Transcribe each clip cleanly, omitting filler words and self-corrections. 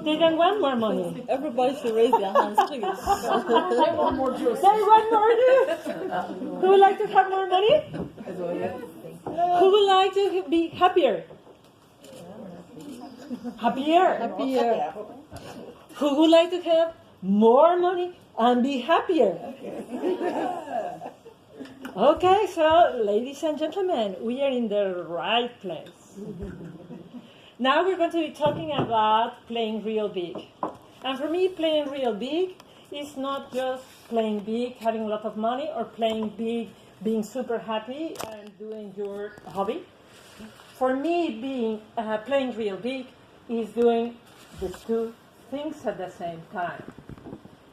They don't want more money. Everybody should raise their hands, please. They want more juice. They want more juice. Who would like to have more money? Who would like to be happier? Happier. Happier. Who would like to have more money and be happier? Okay, so ladies and gentlemen, we are in the right place. Now we're going to be talking about playing real big. And for me, playing real big is not just playing big, having a lot of money, or playing big, being super happy and doing your hobby. For me, playing real big is doing the two things at the same time.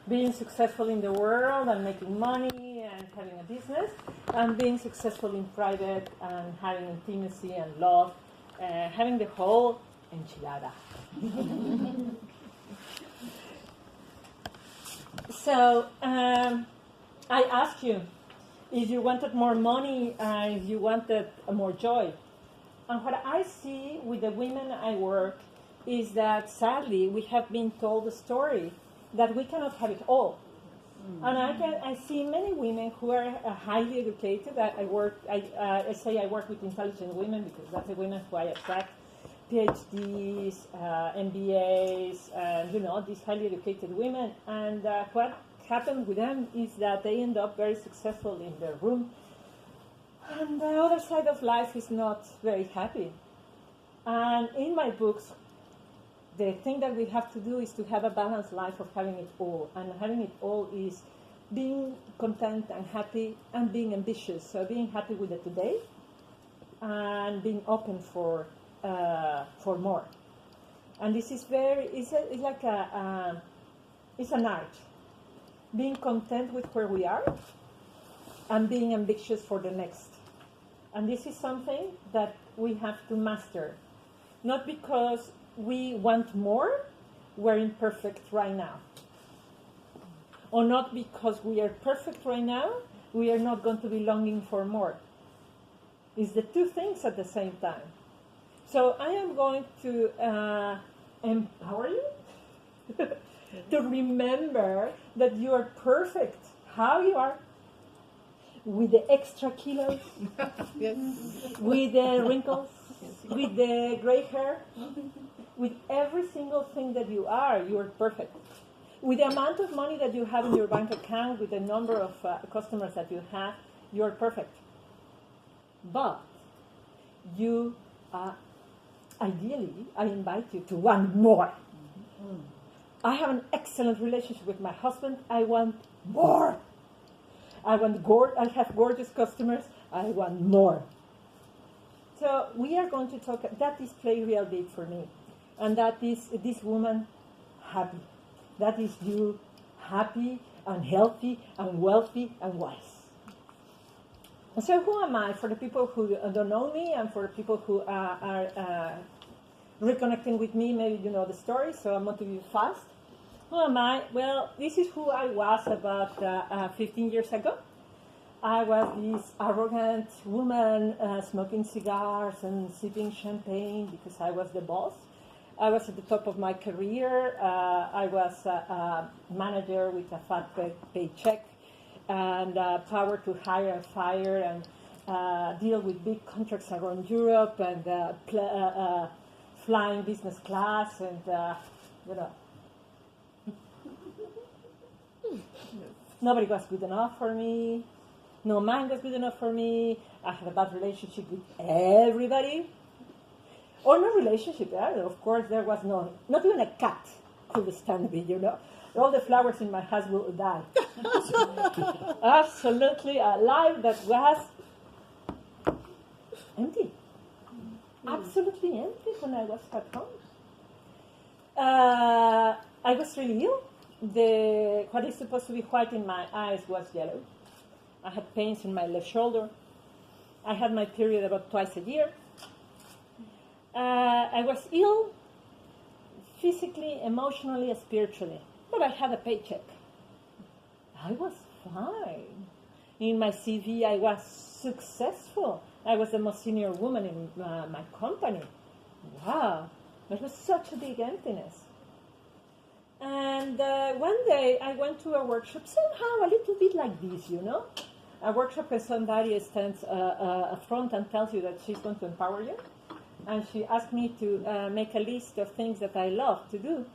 Being successful in the world and making money and having a business, and being successful in private and having intimacy and love, having the whole enchilada. So I asked you if you wanted more money and if you wanted more joy. And what I see with the women I work is that sadly we have been told the story that we cannot have it all. And I see many women who are highly educated. I say I work with intelligent women because that's the women who I attract. PhDs, MBAs, and these highly educated women. And what happens with them is that they end up very successful in their room. And the other side of life is not very happy. And in my books, the thing that we have to do is to have a balanced life of having it all. And having it all is being content and happy and being ambitious. So being happy with the today and being open for more. And this is it's an art. Being content with where we are and being ambitious for the next. And this is something that we have to master. Not because we want more, we're imperfect right now. Or not because we are perfect right now, we are not going to be longing for more. It's the two things at the same time. So I am going to empower you to remember that you are perfect how you are, with the extra kilos, Yes. with the wrinkles, with the gray hair, with every single thing that you are perfect. With the amount of money that you have in your bank account, with the number of customers that you have, you're perfect. But you, ideally, I invite you to want more. I have an excellent relationship with my husband. I want more. I have gorgeous customers. I want more. So we are going to talk, that is play real big for me. And that is this woman happy. That is you happy and healthy and wealthy and wise. And so who am I? For the people who don't know me and for the people who are reconnecting with me, maybe you know the story, so I'm going to be fast. Who am I? Well, this is who I was about 15 years ago. I was this arrogant woman smoking cigars and sipping champagne because I was the boss. I was at the top of my career. I was a manager with a fat paycheck and power to hire and fire and deal with big contracts around Europe and flying business class and, Nobody was good enough for me. No man was good enough for me. I had a bad relationship with everybody. Or no relationship, of course, there was not even a cat could stand me, All the flowers in my house will die. Absolutely a life that was empty. Absolutely empty when I was at home. I was really ill. What is supposed to be white in my eyes was yellow. I had pains in my left shoulder. I had my period about twice a year. I was ill, physically, emotionally, spiritually, but I had a paycheck. I was fine. In my CV, I was successful. I was the most senior woman in my company. Wow, there was such a big emptiness. And one day I went to a workshop, somehow a little bit like this, a workshop where somebody stands up front and tells you that she's going to empower you. And she asked me to make a list of things that I love to do.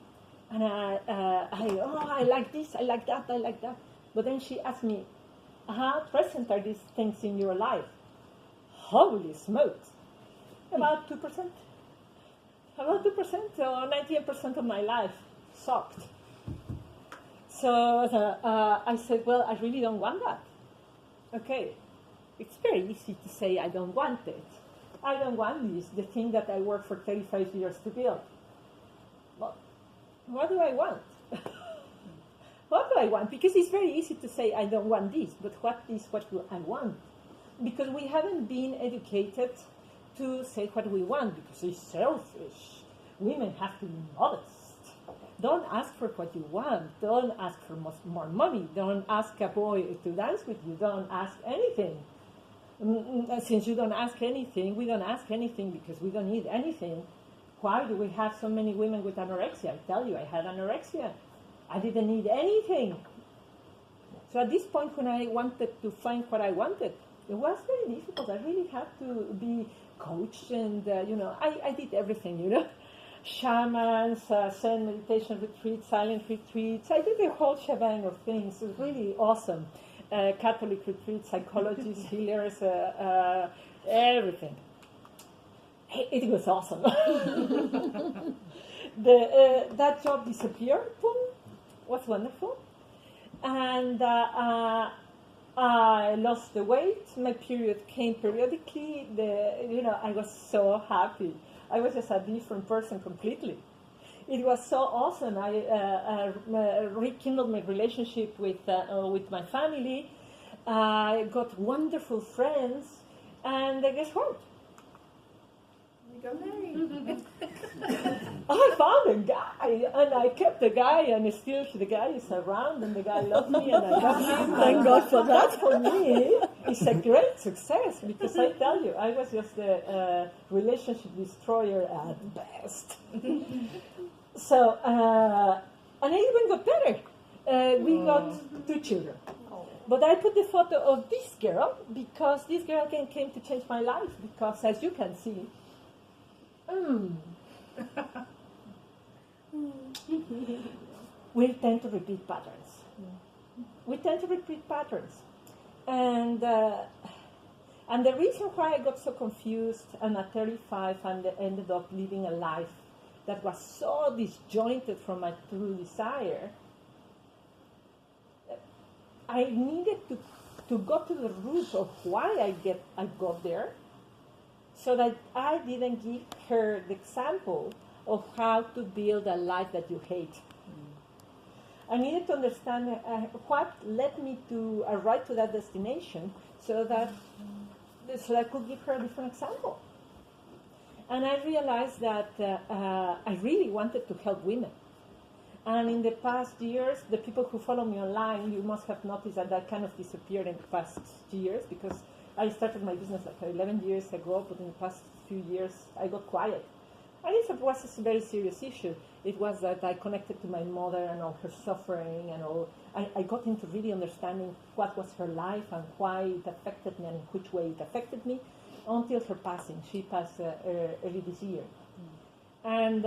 And I like this, I like that, I like that. But then she asked me, how present are these things in your life? Holy smokes. About 2%. About 2% or 98% of my life sucked. So I said, well, I really don't want that. Okay, it's very easy to say I don't want it. I don't want this, the thing that I worked for 35 years to build. But what do I want? What do I want? Because it's very easy to say I don't want this, but what do I want? Because we haven't been educated to say what we want, because it's selfish. Women have to be modest. Don't ask for what you want. Don't ask for more money. Don't ask a boy to dance with you. Don't ask anything. Since you don't ask anything, we don't ask anything because we don't need anything. Why do we have so many women with anorexia? I tell you, I had anorexia. I didn't need anything. So at this point, when I wanted to find what I wanted, it was very difficult. I really had to be coached, and I did everything. Shamans, Zen meditation retreats, silent retreats. I did a whole shebang of things. It was really awesome. Catholic retreats, psychologists, healers, everything. It was awesome. That job disappeared. Boom, was wonderful. And I lost the weight. My period came periodically. I was so happy. I was just a different person completely. It was so awesome. I rekindled my relationship with my family. I got wonderful friends, and guess what? You got married. I found a guy, and I kept the guy, and still the guy is around, and the guy loves me, and I love him. Thank God for that. That for me is a great success, because I tell you, I was just a relationship destroyer at best. So, and it even got better. We got 2 children. But I put the photo of this girl because this girl came to change my life. Because as you can see, we tend to repeat patterns. We tend to repeat patterns. And the reason why I got so confused and at 35 and ended up living a life that was so disjointed from my true desire, I needed to go to the root of why I got there, so that I didn't give her the example of how to build a life that you hate. I needed to understand what led me to arrive to that destination, so that I could give her a different example. And I realized that I really wanted to help women. And in the past years, the people who follow me online, you must have noticed that kind of disappeared in the past years, because I started my business like 11 years ago, but in the past few years, I got quiet. And it was a very serious issue. It was that I connected to my mother and all her suffering and all. I got into really understanding what was her life and why it affected me and in which way it affected me, until her passing. She passed early this year. And,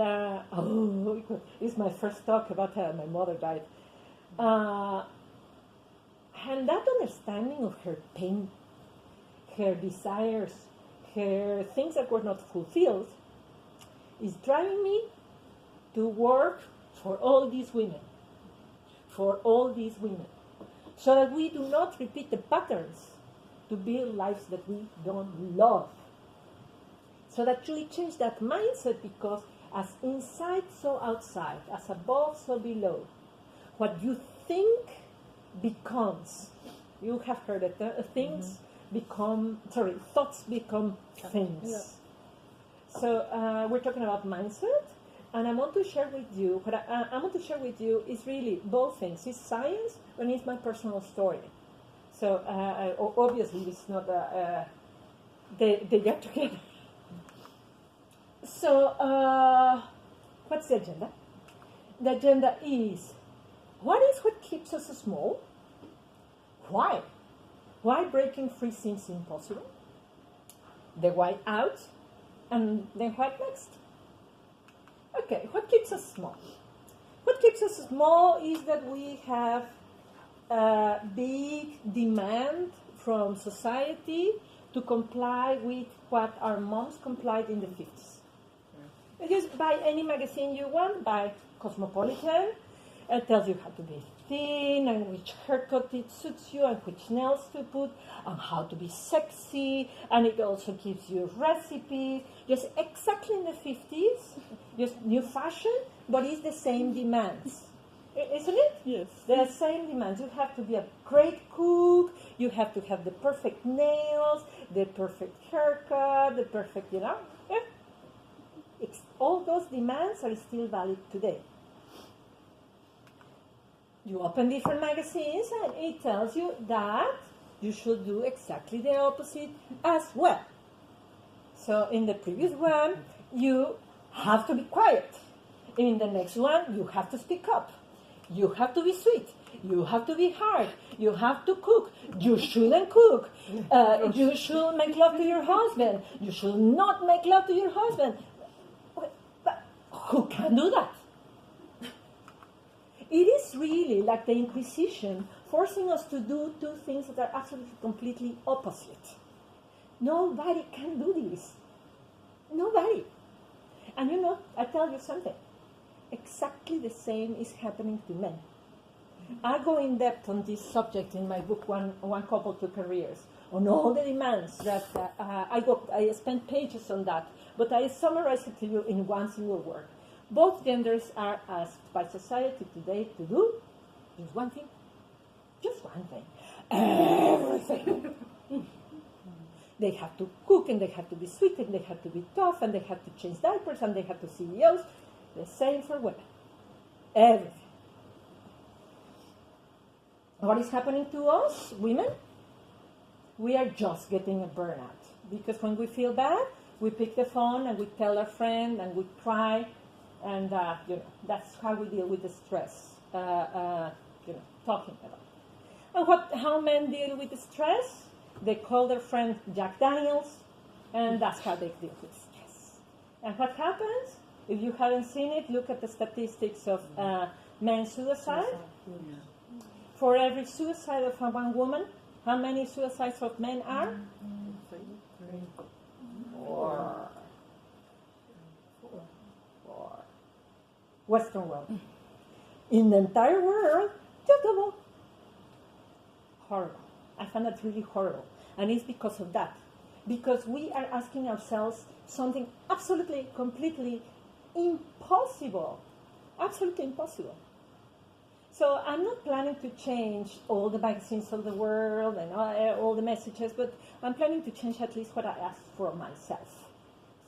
it's my first talk about how my mother died. And that understanding of her pain, her desires, her things that were not fulfilled, is driving me to work for all these women. So that we do not repeat the patterns to build lives that we don't love. So that we change that mindset, because as inside, so outside, as above, so below. What you think becomes. You have heard it. Thoughts become things. Yeah. So we're talking about mindset, and I want to share with you, what I want to share with you is really both things. It's science, and it's my personal story. So obviously, it's not they are together. So, what's the agenda? the agenda is, what keeps us small? Why? Why breaking free seems impossible? The why out, and then what next? Okay, what keeps us small? What keeps us small is that we have a big demand from society to comply with what our moms complied in the 50s. Just buy any magazine you want, buy Cosmopolitan. It tells you how to be thin and which haircut it suits you and which nails to put and how to be sexy. And it also gives you recipes. Just exactly in the 50s, just new fashion, but it's the same demands. Isn't it? Yes. The same demands. You have to be a great cook. You have to have the perfect nails, the perfect haircut, the perfect, Yeah. All those demands are still valid today. You open different magazines and it tells you that you should do exactly the opposite as well. So in the previous one, you have to be quiet. In the next one, you have to speak up. You have to be sweet. You have to be hard. You have to cook. You shouldn't cook. You should make love to your husband. You should not make love to your husband. But who can do that? It is really like the Inquisition forcing us to do two things that are absolutely completely opposite. Nobody can do this. Nobody. And I tell you something. Exactly the same is happening to men. I go in depth on this subject in my book, One Couple, Two Careers, on all the demands that I spent pages on that, but I summarize it to you in one single word. Both genders are asked by society today to do just one thing. Just one thing. Everything. They have to cook, and they have to be sweet, and they have to be tough, and they have to change diapers, and they have to CEOs. The same for women. Everything. What is happening to us, women? We are just getting a burnout. Because when we feel bad, we pick the phone and we tell our friend and we cry. And, that's how we deal with the stress, talking about it. And how men deal with the stress? They call their friend Jack Daniels, and that's how they deal with stress. And what happens? If you haven't seen it, look at the statistics of men's suicide. For every suicide of one woman, how many suicides of men are? 4. Western world. In the entire world, just double. Horrible. I find that really horrible. And it's because of that. Because we are asking ourselves something absolutely, completely impossible. Absolutely impossible. So I'm not planning to change all the magazines of the world and all the messages, but I'm planning to change at least what I ask for myself.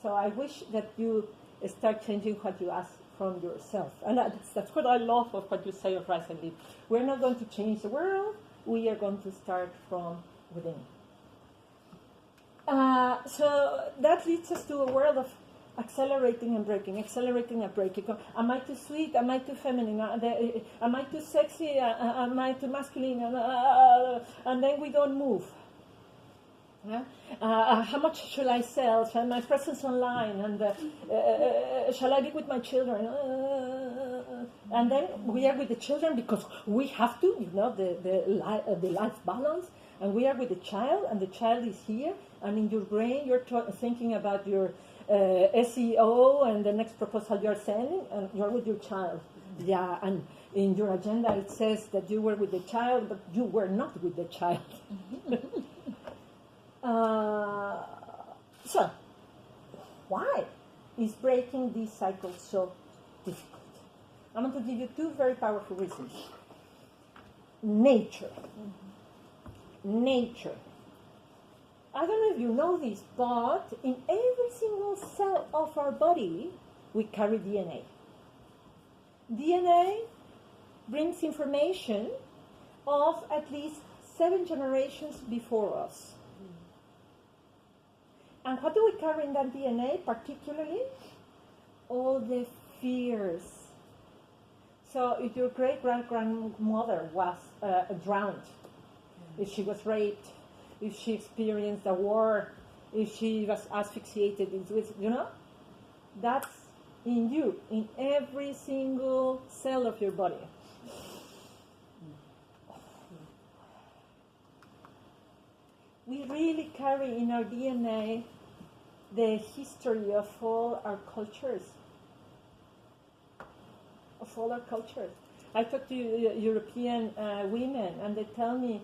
So I wish that you start changing what you ask from yourself. And that's what I love of what you say of Rise and Live. We're not going to change the world. We are going to start from within. So that leads us to a world of accelerating and breaking. Am I too sweet? Am I too feminine? Am I too sexy? Am I too masculine? And then we don't move. Yeah? How much shall I sell? Shall my presence online? And shall I be with my children? And then we are with the children because we have to, the life balance. And we are with the child, and the child is here. And in your brain, you're thinking about your SEO and the next proposal you're sending, and you're with your child. Yeah, and in your agenda it says that you were with the child, but you were not with the child. So, why is breaking this cycle so difficult? I'm going to give you 2 very powerful reasons. Nature. I don't know if you know this, but in every single cell of our body, we carry DNA. DNA brings information of at least 7 generations before us. And what do we carry in that DNA particularly? All the fears, So if your great-grandmother was drowned, if she was raped, if she experienced a war, if she was asphyxiated, that's in you, in every single cell of your body. We really carry in our DNA the history of all our cultures. I talk to European women, and they tell me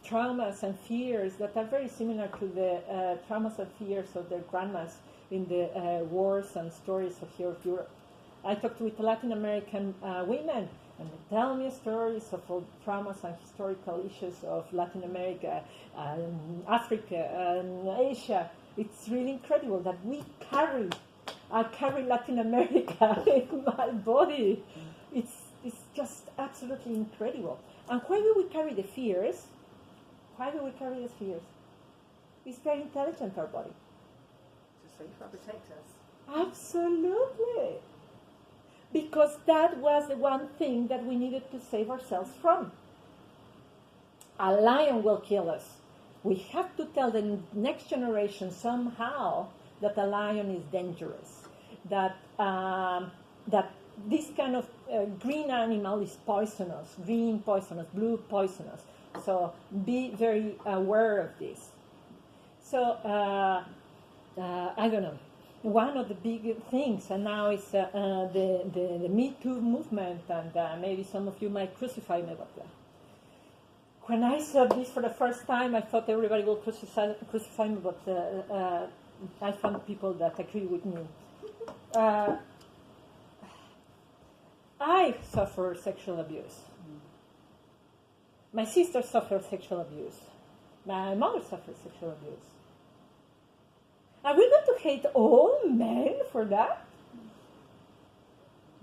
traumas and fears that are very similar to the traumas and fears of their grandmas in the wars and stories of here of Europe. I talked with Latin American women, and they tell me stories of all traumas and historical issues of Latin America, Africa, and Asia. It's really incredible that I carry Latin America in my body. It's just absolutely incredible. And why do we carry the fears? It's very intelligent, our body. To save or protect us. Absolutely. Because that was the one thing that we needed to save ourselves from. A lion will kill us. We have to tell the next generation somehow that a lion is dangerous, that this kind of green animal is poisonous, green poisonous, blue poisonous. So be very aware of this. So I don't know. One of the big things, and now is the Me Too movement, and maybe some of you might crucify me about that. When I saw this for the first time, I thought everybody will crucify me, but I found people that agree with me. I suffer sexual abuse. My sister suffered sexual abuse. My mother suffered sexual abuse. Are we going to hate all men for that?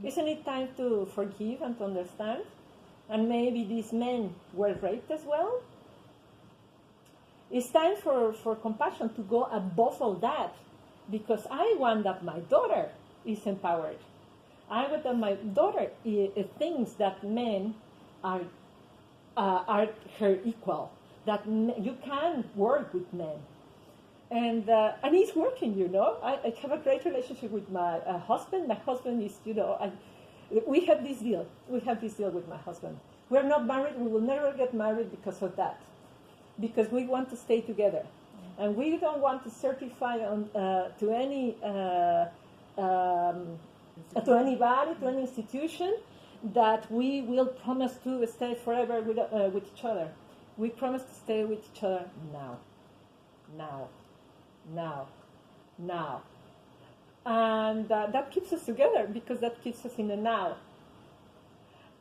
Isn't it time to forgive and to understand? And maybe these men were raped as well? It's time for compassion to go above all that, because I want that my daughter is empowered. I want that my daughter thinks that men are her equal, that you can work with men. And it's working, I have a great relationship with my husband. My husband is, we have this deal. We have this deal with my husband. We're not married. We will never get married because of that. Because we want to stay together. And we don't want to certify to anybody, to any institution, that we will promise to stay forever with each other. We promise to stay with each other now. And that keeps us together, because that keeps us in the now.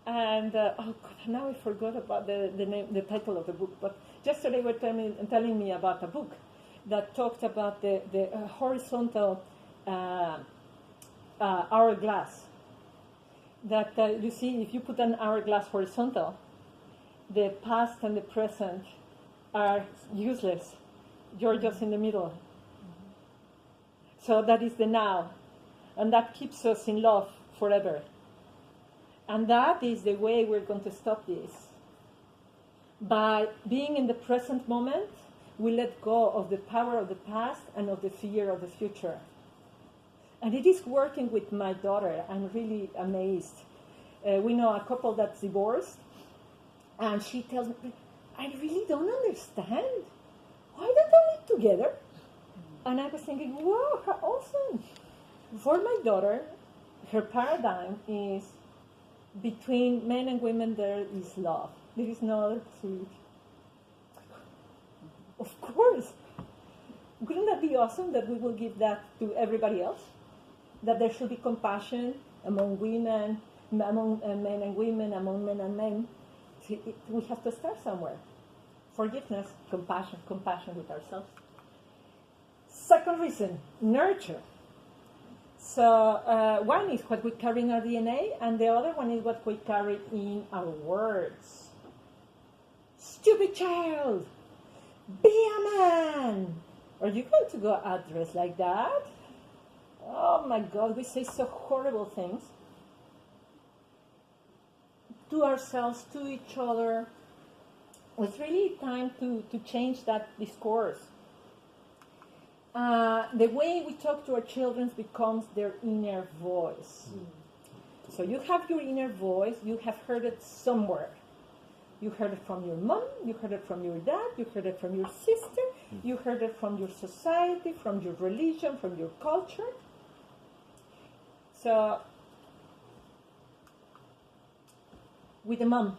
And now I forgot about the title of the book. But yesterday they were telling me about a book that talked about the horizontal hourglass. That you see, if you put an hourglass horizontal, the past and the present are useless. You're just in the middle. So that is the now. And that keeps us in love forever. And that is the way we're going to stop this. By being in the present moment, we let go of the power of the past and of the fear of the future. And it is working with my daughter. I'm really amazed. We know a couple that's divorced, and she tells me, I really don't understand. Why don't they live together? And I was thinking, wow, how awesome. For my daughter, her paradigm is between men and women there is love. There is no other possibility. Of course. Wouldn't that be awesome that we will give that to everybody else? That there should be compassion among women, among men and women, among men and men. We have to start somewhere. Forgiveness, compassion with ourselves. Second reason, nurture. So one is what we carry in our DNA, and the other one is what we carry in our words. Stupid child! Be a man! Are you going to go out dressed like that? Oh my God, we say so horrible things. to ourselves, to each other. It's really time to change that discourse. The way we talk to our children becomes their inner voice. So you have your inner voice, you have heard it somewhere. You heard it from your mom, you heard it from your dad, you heard it from your sister, you heard it from your society, from your religion, from your culture. So, with the mom,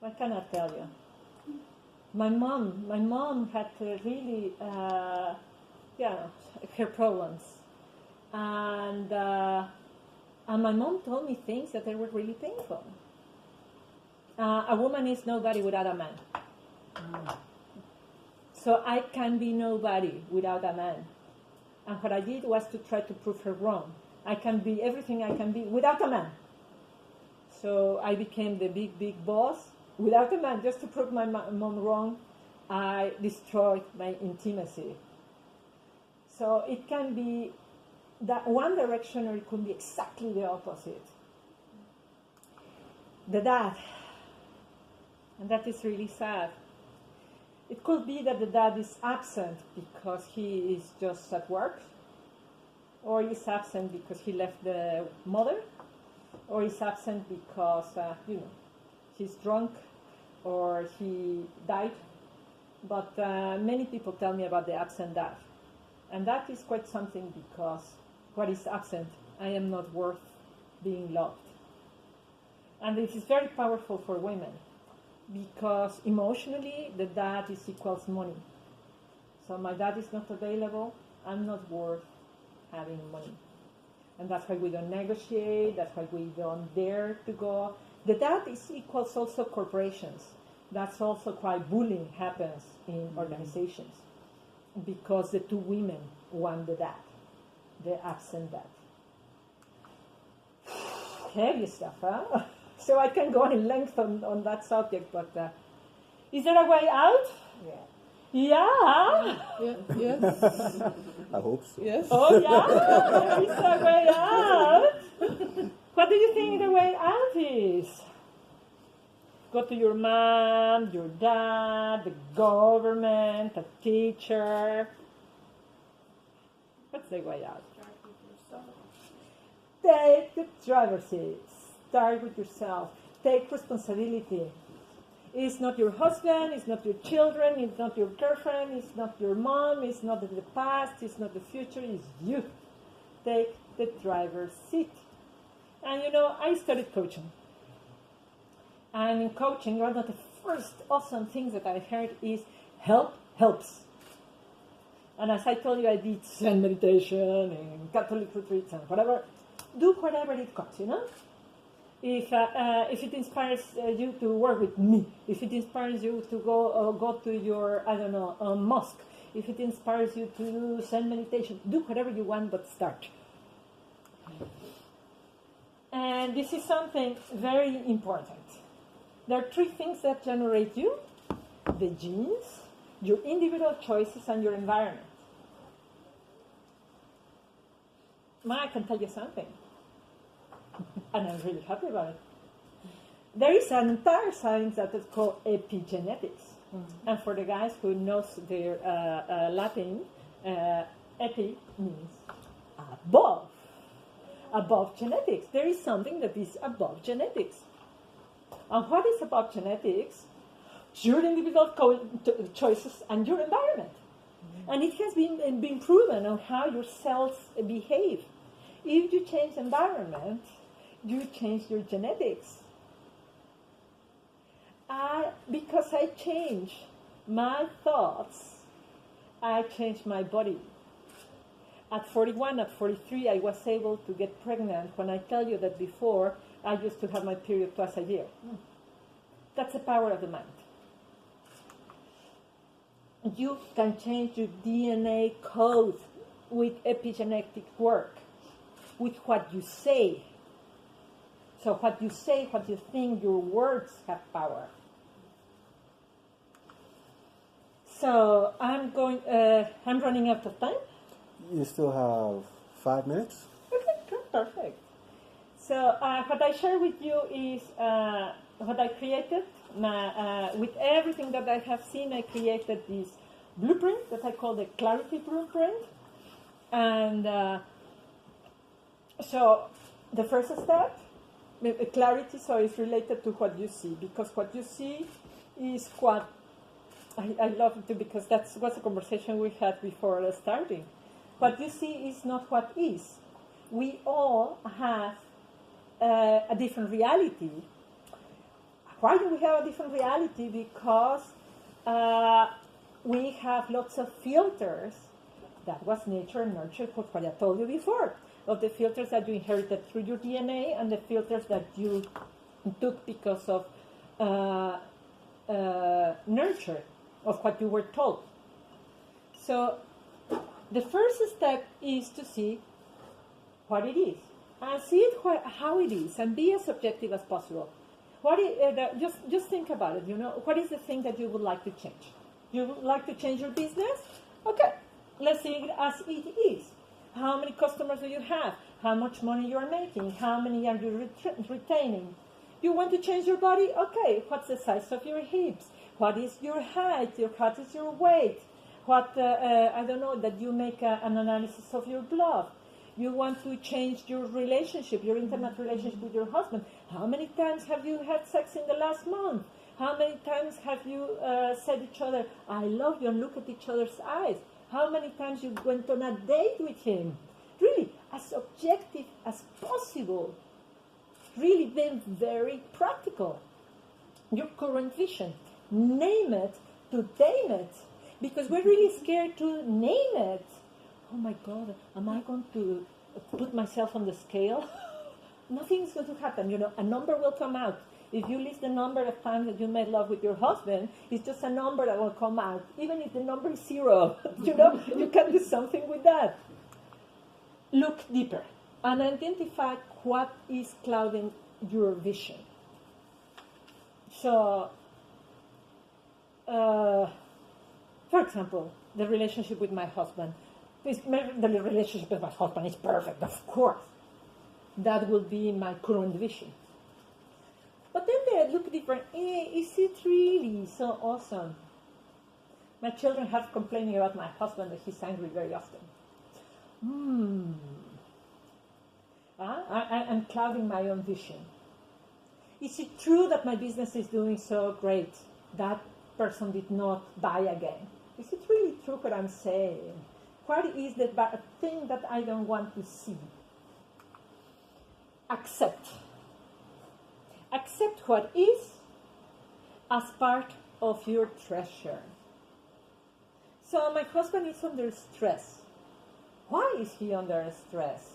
what can I tell you? My mom had really, her problems, and my mom told me things that they were really painful. A woman is nobody without a man. So I can be nobody without a man. And what I did was to try to prove her wrong. I can be everything I can be without a man. So I became the big boss without a man. Just to prove my mom wrong, I destroyed my intimacy. So it can be that one direction, or it could be exactly the opposite. The dad. And that is really sad. It could be that the dad is absent because he is just at work, or he's absent because he left the mother, or he's absent because, he's drunk, or he died. But many people tell me about the absent dad. And that is quite something, because what is absent, I am not worth being loved. And this is very powerful for women, because emotionally the dad is equals money. So my dad is not available, I'm not worth having money. And that's why we don't negotiate, that's why we don't dare to go. The dad is equals also corporations. That's also why bullying happens in organizations, because the two women want the dad, the absent dad. Heavy stuff, huh? So I can go on in length on that subject, but is there a way out? Yeah. Yes. I hope so. Yes. Oh, yeah. There is a way out. What do you think the way out is? Go to your mom, your dad, the government, a teacher. What's the way out? Take the driver's seat. Start with yourself. Take responsibility. It's not your husband, it's not your children, it's not your girlfriend, it's not your mom, it's not the past, it's not the future, it's you. Take the driver's seat. And I studied coaching. And in coaching, one of the first awesome things that I heard is help helps. And as I told you, I did Zen meditation and Catholic retreats and whatever. Do whatever it comes, If it inspires you to work with me, if it inspires you to go to your, mosque, if it inspires you to do Zen meditation, do whatever you want, but start. And this is something very important. There are three things that generate you: the genes, your individual choices, and your environment. I can tell you something. And I'm really happy about it. There is an entire science that is called epigenetics. And for the guys who knows their Latin, epi means above. Above genetics. There is something that is above genetics. And what is above genetics? Your individual choices and your environment. And it has been proven on how your cells behave. If you change environment, you change your genetics. Because I change my thoughts, I change my body. At 41, at 43, I was able to get pregnant. When I tell you that before, I used to have my period twice a year. That's the power of the mind. You can change your DNA code with epigenetic work, with what you say. So what you say, what you think, your words have power. So I'm running out of time. You still have 5 minutes? Okay, perfect. So what I share with you is what I created. With everything that I have seen, I created this blueprint that I call the clarity blueprint. And so the first step, clarity, so is related to what you see, because what you see is what I love it too, because that was a conversation we had before starting. What you see is not what is. We all have a different reality. Why do we have a different reality? Because we have lots of filters. That was nature and nurture, what I told you before, of the filters that you inherited through your DNA and the filters that you took because of nurture, of what you were told. So the first step is to see what it is, and see it how it is, and be as objective as possible. Just think about it. What is the thing that you would like to change? You would like to change your business? Okay, let's see it as it is. How many customers do you have? How much money you are making? How many are you retaining? You want to change your body? Okay, what's the size of your hips? What is your height? What is your weight? I don't know, that you make an analysis of your blood. You want to change your relationship, your intimate relationship with your husband. How many times have you had sex in the last month? How many times have you said each other, I love you, and look at each other's eyes? How many times you went on a date with him? Really, as objective as possible. Really being very practical. Your current vision. Name it to tame it. Because we're really scared to name it. Oh my God, am I going to put myself on the scale? Nothing is going to happen. A number will come out. If you list the number of times that you made love with your husband, it's just a number that will come out. Even if the number is 0, you can do something with that. Look deeper and identify what is clouding your vision. So, for example, the relationship with my husband. The relationship with my husband is perfect, of course. That will be my current vision. But then they look different. Is it really so awesome? My children have complaining about my husband that he's angry very often. I'm clouding my own vision. Is it true that my business is doing so great? That person did not buy again. Is it really true what I'm saying? What is the thing that I don't want to see? Accept. Accept what is as part of your treasure. So my husband is under stress. Why is he under stress?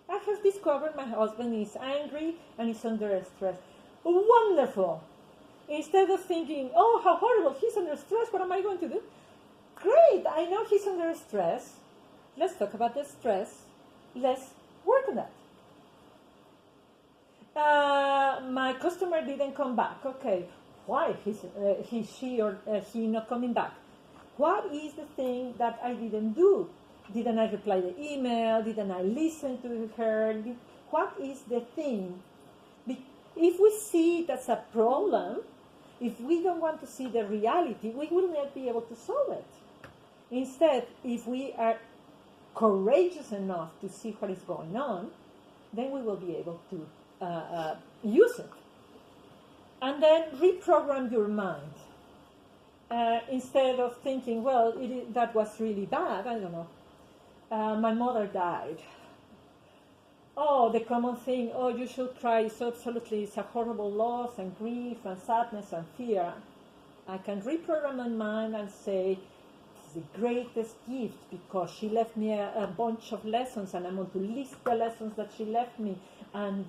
I have discovered my husband is angry and is under stress. Wonderful. Instead of thinking, oh, how horrible, he's under stress, what am I going to do? Great, I know he's under stress. Let's talk about the stress. Let's work on that. My customer didn't come back. Okay, why she or he not coming back? What is the thing that I didn't do? Didn't I reply the email? Didn't I listen to her? What is the thing? If we see it as a problem, if we don't want to see the reality, we will not be able to solve it. Instead, if we are courageous enough to see what is going on, then we will be able to use it. And then reprogram your mind. Instead of thinking, well, that was really bad, I don't know. My mother died. Oh, the common thing, oh, you should cry. So absolutely, it's a horrible loss and grief and sadness and fear. I can reprogram my mind and say, it's the greatest gift because she left me a bunch of lessons, and I'm going to list the lessons that she left me, and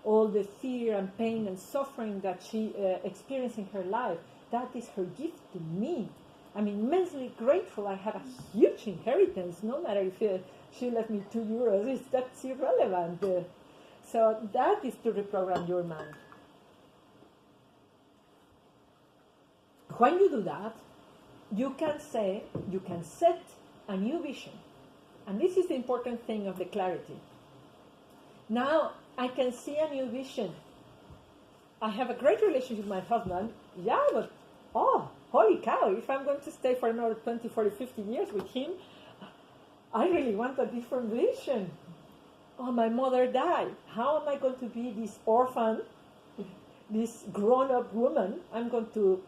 all the fear and pain and suffering that she experienced in her life. That is her gift to me. I'm immensely grateful. I have a huge inheritance, no matter if she left me €2, that's irrelevant. So that is to reprogram your mind. When you do that, you can set a new vision. And this is the important thing of the clarity. Now I can see a new vision. I have a great relationship with my husband. Yeah, but, oh, holy cow, if I'm going to stay for another 20, 40, 50 years with him, I really want a different vision. Oh, my mother died. How am I going to be this orphan, this grown-up woman? I'm going to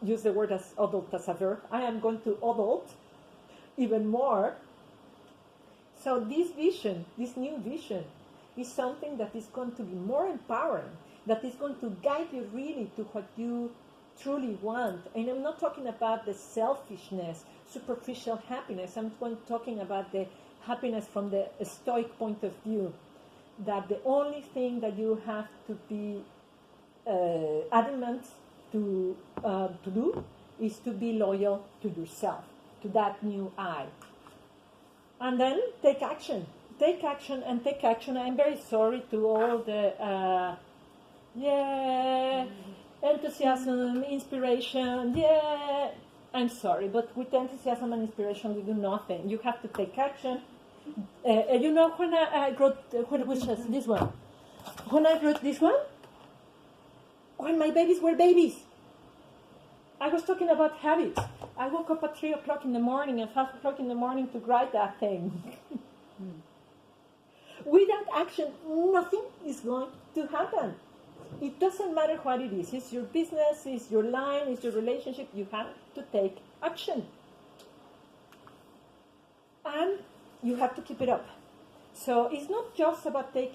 use the word as adult as a verb. I am going to adult even more. So this vision, this new vision, is something that is going to be more empowering, that is going to guide you really to what you truly want. And I'm not talking about the selfishness, superficial happiness. I'm talking about the happiness from the Stoic point of view, that the only thing that you have to be adamant to do is to be loyal to yourself, to that new I. And then take action. Take action and take action. I'm very sorry to all the enthusiasm, inspiration, I'm sorry, but with enthusiasm and inspiration we do nothing. You have to take action. You know, when I wrote, which is this one? When I wrote this one, when my babies were babies, I was talking about habits. I woke up at 3 o'clock in the morning and 5 o'clock in the morning to write that thing. Without action, nothing is going to happen. It doesn't matter what it is. It's your business, it's your line, it's your relationship. You have to take action. And you have to keep it up. So it's not just about taking